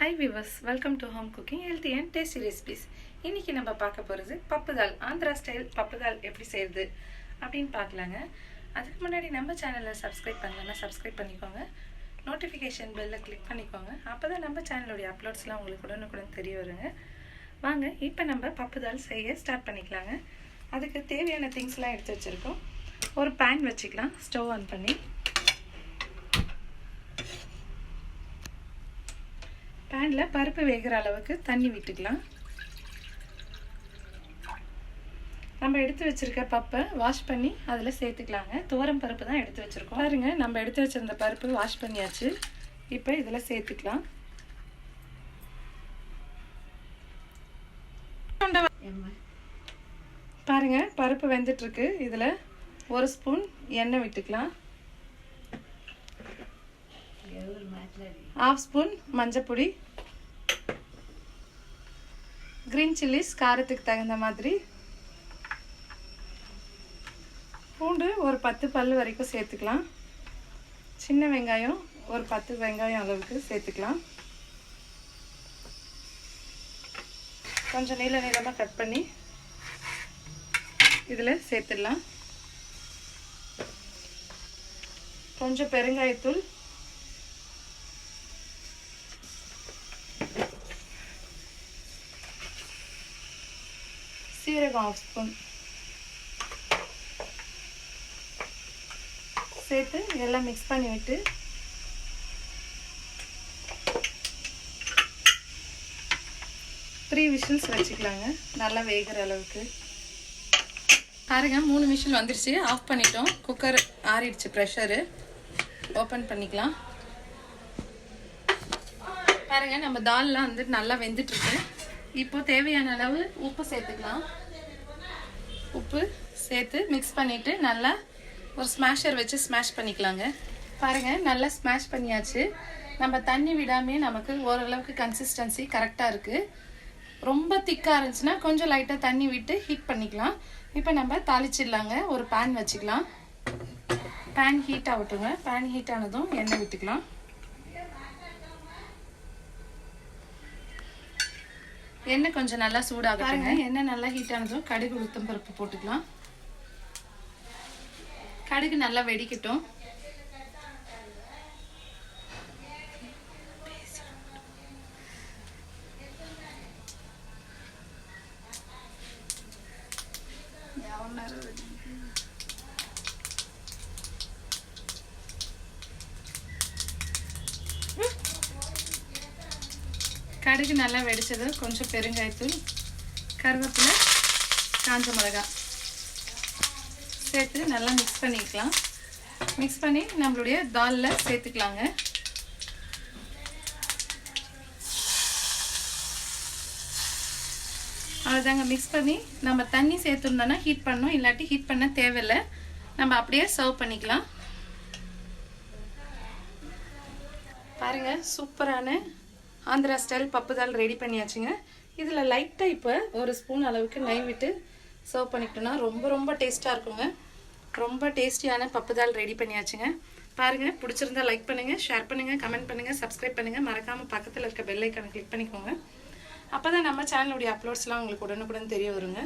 Hi viewers, welcome to home cooking healthy and tasty recipes. இன்னைக்கு நம்ம பார்க்க போறது பப்பு தால் ஆந்திரா ஸ்டைல் பப்பு தால் எப்படி செய்யறது அப்படினு பார்க்கலாங்க. அதுக்கு முன்னாடி நம்ம சேனலை சப்ஸ்கிரைப் பண்ணலனா சப்ஸ்கிரைப் பண்ணிக்கோங்க. நோட்டிஃபிகேஷன் பெல்ல கிளிக் பண்ணிக்கோங்க. அப்பதான் நம்ம சேனலோட அப்லோட்ஸ்லாம் உங்களுக்கு உடனுக்குடன் தெரிய வருங்க. வாங்க இப்போ நம்ம பப்பு தால் செய்ய ஸ்டார்ட் பண்ணிக்கலாங்க. அதுக்கு தேவையான திங்ஸ்லாம் எடுத்து வச்சிருக்கோம். ஒரு pan வச்சுக்கலாம். ஸ்டவ் ஆன் பண்ணி பேன்ல பருப்பு வேகிற அளவுக்கு தண்ணி விட்டுக்கலாம். நம்ம எடுத்து வச்சிருக்க பப்பை வாஷ் பண்ணி அதில் சேர்த்துக்கலாங்க. துவரம் பருப்பு தான் எடுத்து வச்சிருக்கோம். பாருங்க, நம்ம எடுத்து வச்சிருந்த பருப்பு வாஷ் பண்ணியாச்சு. இப்போ இதில் சேர்த்துக்கலாம். பாருங்க, பருப்பு வெந்துட்டு இருக்கு. இதில் 1 ஸ்பூன் எண்ணெய் விட்டுக்கலாம். 1/2 ஸ்பூன் மஞ்சப்பொடி, கிரீன் சில்லிஸ் காரத்துக்கு தகுந்த மாதிரி, பூண்டு ஒரு 10 பல் வரைக்கும் சேர்த்துக்கலாம். சின்ன வெங்காயம் ஒரு 10 வெங்காயம் அளவுக்கு சேர்த்துக்கலாம். கொஞ்சம் நீள நீளமாக கட் பண்ணி இதில் சேர்த்துடலாம். கொஞ்சம் பெருங்காயத்தூள், சீரகம் 1/2 ஸ்பூன் சேர்த்து எல்லாம் மிக்ஸ் பண்ணி விட்டு த்ரீ விசில்ஸ் வச்சுக்கலாங்க, நல்லா வேகிற அளவுக்கு. பாருங்க, 3 விசில் வந்துருச்சு. ஆஃப் பண்ணிட்டோம். குக்கர் ஆறிடுச்சு. ப்ரெஷரு ஓப்பன் பண்ணிக்கலாம். பாருங்க, நம்ம தால்லாம் வந்து நல்லா வெந்துட்டு இருக்கு. இப்போ தேவையான அளவு உப்பு சேர்த்துக்கலாம். உப்பு சேர்த்து மிக்ஸ் பண்ணிட்டு நல்லா ஒரு ஸ்மாஷர் வச்சு ஸ்மாஷ் பண்ணிக்கலாங்க. பாருங்க, நல்லா ஸ்மாஷ் பண்ணியாச்சு. நம்ம தண்ணி விடாமே நமக்கு ஓரளவுக்கு கன்சிஸ்டன்சி கரெக்டாக இருக்குது. ரொம்ப திக்காக இருந்துச்சுன்னா கொஞ்சம் லைட்டாக தண்ணி விட்டு ஹீட் பண்ணிக்கலாம். இப்போ நம்ம தாளிச்சிடலாங்க. ஒரு பேன் வச்சுக்கலாம். பேன் ஹீட் ஆகட்டுங்க. பேன் ஹீட் ஆனதும் எண்ணெய் விட்டுக்கலாம். எண்ணெய் கொஞ்சம் நல்லா சூடாகட்டுங்க. எண்ணெய் நல்லா ஹீட் ஆனதும் கடுகு உளுத்தம் பருப்பு போட்டுக்கலாம். கடுகு நல்லா வெடிக்கட்டும். கடுகு நல்லா வெடிச்சது கொஞ்சம் பெருங்காயத்தூள், கருவேப்பிலை, காஞ்ச மிளகாய் சேர்த்து நல்லா மிக்ஸ் பண்ணிக்கலாம். மிக்ஸ் பண்ணி நம்மளுடைய தாலில் சேர்த்துக்கலாங்க. அவ்வளோதாங்க. மிக்ஸ் பண்ணி நம்ம தண்ணி சேர்த்துருந்தோன்னா ஹீட் பண்ணோம், இல்லாட்டி ஹீட் பண்ண தேவையில்லை. நம்ம அப்படியே சர்வ் பண்ணிக்கலாம். பாருங்க, சூப்பரான ஆந்திரா ஸ்டைல் பப்பு தால் ரெடி பண்ணியாச்சுங்க. இதில் லைட்டாக இப்போ 1 ஸ்பூன் அளவுக்கு நெய் விட்டு சர்வ் பண்ணிக்கிட்டோன்னா ரொம்ப டேஸ்ட்டாக இருக்குங்க. ரொம்ப டேஸ்டியான பப்பு தால் ரெடி பண்ணியாச்சுங்க. பாருங்கள், பிடிச்சிருந்தா லைக் பண்ணுங்கள், ஷேர் பண்ணுங்கள், கமெண்ட் பண்ணுங்கள், சப்ஸ்கிரைப் பண்ணுங்கள். மறக்காமல் பக்கத்தில் இருக்க பெல் ஐக்கானை கிளிக் பண்ணிக்கோங்க. அப்போ தான் நம்ம சேனலுடைய அப்லோட்ஸ்லாம் உங்களுக்கு உடனுக்குடன் தெரிய வருங்க.